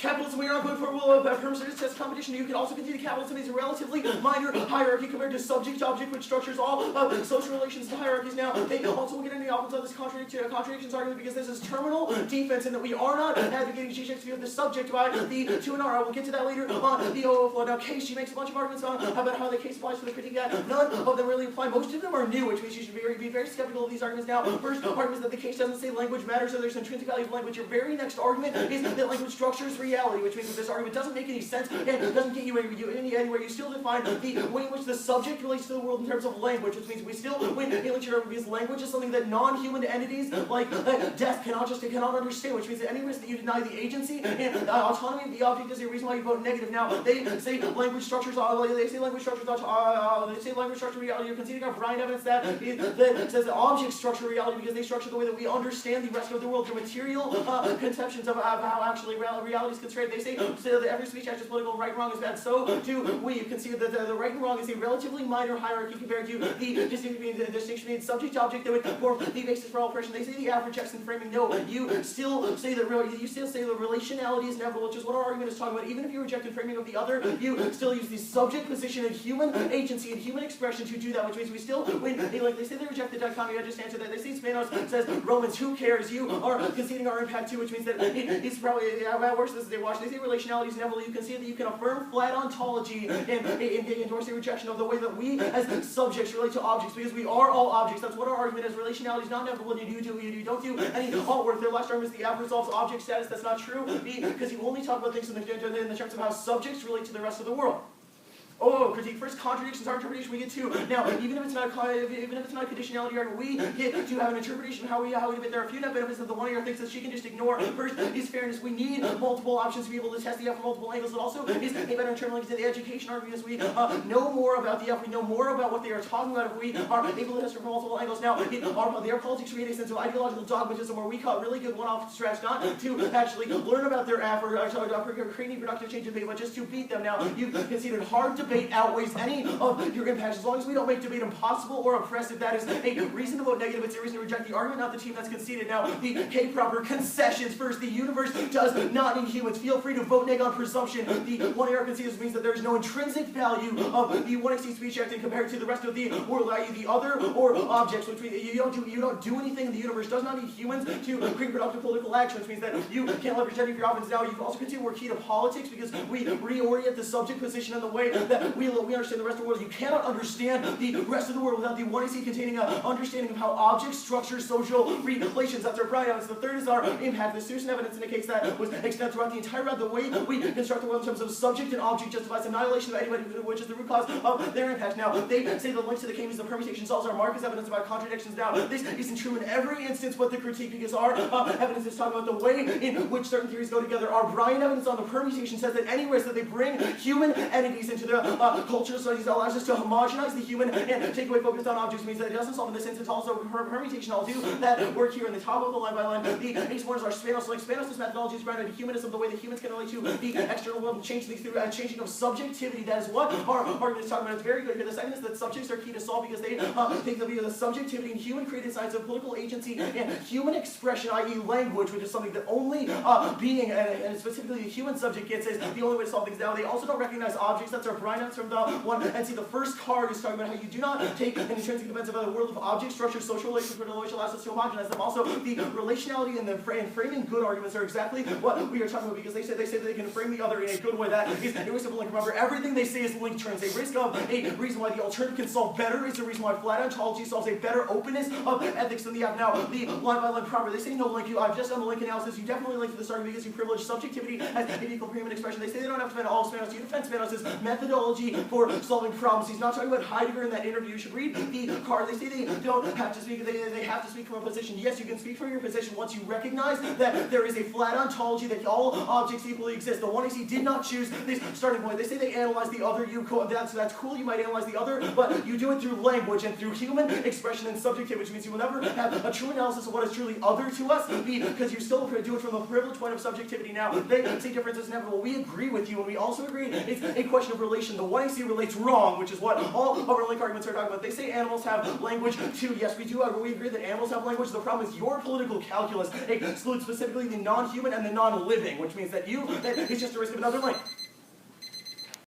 Capitalism, we are not going for permissive test competition. You can also continue capitalism is a relatively minor hierarchy compared to subject-object, which structures all social relations to hierarchies. Now, they also will get into the opposite of this contradictions argument because this is terminal defense and that we are not advocating Zizek's view of the subject by the 2 and R. I will get to that later on the overflow. Now, Case, she makes a bunch of arguments about how the case applies to the critique that none of them really apply. Most of them are new, which means you should be very skeptical of these arguments. Now, first argument is that the case doesn't say language matters, so there's an intrinsic value of language. Your very next argument is that language structures reality, which means that this argument doesn't make any sense and doesn't get you anywhere. You still define the way in which the subject relates to the world in terms of language, which means we still win because language is something that non-human entities like death cannot understand, which means that any risk that you deny the agency and autonomy of the object is a reason why you vote negative. Now, they say language structures reality. You're conceding our Brian evidence that says that objects structure reality because they structure the way that we understand the rest of the world. Your material conceptions of how actually reality is constructed. They say that every speech act is political, right and wrong is bad. So do we. You concede that the right and wrong is a relatively minor hierarchy compared to the distinction between subject-object that would form the basis for all oppression. They say the average Jackson framing. No, you still say that the relationality is inevitable, which is what our argument is talking about. Even if you reject the framing of the other, you still use the subject position and human agency and human expression to do that, which means we still win. They say they reject the dichotomy. I just answered that. They say Spanos says Romans, who cares? You are conceding our impact too, which means that it's probably worse. This is a wash. They say relationality is inevitable. You concede that you can affirm flat ontology and endorse the rejection of the way that we as subjects relate to objects because we are all objects. That's what our argument is. Relationality is not inevitable. You don't do any alt work. Their last argument is the app resolves object status. That's not true because you only talk about things in the terms of how subjects relate to the rest of the world. Critique. First, contradictions are interpretation we get to. Now, even if it's not a conditionality argument, we get to have an interpretation of how we debate. There are a few net benefits that the one here thinks that she can just ignore. First is fairness. We need multiple options to be able to test the F from multiple angles, but also is a better interpretation to the education argument as we know more about the F. We know more about what they are talking about if we are able to test it from multiple angles. Now, their politics create a sense of ideological dogmatism where we caught really good one-off strats, not to actually learn about their F or create any productive change in debate, but just to beat them. Now, you conceded hard debate outweighs any of your impacts. As long as we don't make debate impossible or oppressive, that is a reason to vote negative. It's a reason to reject the argument, not the team that's conceded. Now, the K-proper concessions. First, the universe does not need humans. Feel free to vote neg on presumption. The 1AR concedes means that there is no intrinsic value of the 1XC speech acting compared to the rest of the world, i.e. the other or objects, which means you don't do anything. The universe does not need humans to create productive political action, which means that you can't leverage any of your options. Now, you can also continue we're key to politics because we reorient the subject position in the way that we understand the rest of the world. You cannot understand the rest of the world without the 1AC containing an understanding of how objects structure social relations. That's our prime evidence. The third is our impact. The Susan evidence indicates that was extended throughout the entire route. The way we construct the world in terms of subject and object justifies annihilation of anybody, which is the root cause of their impact. Now, they say the link to the K-means the permutation solves our Marcus evidence about contradictions. Now, this isn't true in every instance but the critique because our evidence is talking about the way in which certain theories go together. Our Brian evidence on the permutation says that any risk that they bring human entities into the cultural studies that allows us to homogenize the human and take away focus on objects means that it doesn't solve in this instance. Also, permutation, I'll do that work here in the top of the line by line. The ace one is our Spanos link. Spanos' methodology is grounded in humanism, the way that humans can relate to the external world and change things through changing of subjectivity. That is what our argument is talking about. It's very good here. The second is that subjects are key to solve because they think that the subjectivity and human created science of political agency and human expression, i.e. language, which is something that only being and specifically the human subject gets, is the only way to solve things. Now, they also don't recognize objects. That's our Brian from the one. And see, the first card is talking about how you do not take an intrinsic defense of a world of object structure, social relations, which allows us to homogenize them. Also, the relationality and framing good arguments are exactly what we are talking about because they say that they can frame the other in a good way. That is a simple link. Remember, everything they say is linked terms. A risk of a reason why the alternative can solve better is the reason why flat ontology solves a better openness of ethics than the app. Now, the line by line proper, they say no link. I've just done the link analysis. You definitely link to this argument because you privilege subjectivity as an equal human expression. They say they don't have to defend all of Spanos. You defend Spanos' methodology for solving problems. He's not talking about Heidegger in that interview. You should read the card. They say they don't have to speak. They have to speak from a position. Yes, you can speak from your position once you recognize that there is a flat ontology that all objects equally exist. The 1AC did not choose this starting point. They say they analyze the other. That's cool. You might analyze the other, but you do it through language and through human expression and subjectivity, which means you will never have a true analysis of what is truly other to us because you still do it from the privileged point of subjectivity. Now, they say difference is inevitable. We agree with you, and we also agree it's a question of relationality. relation. The 1AC relates wrong, which is what all Overlink arguments are talking about. They say animals have language too. Yes, we do. We agree that animals have language. The problem is your political calculus excludes specifically the non-human and the non-living, which means that it's just a risk of another link.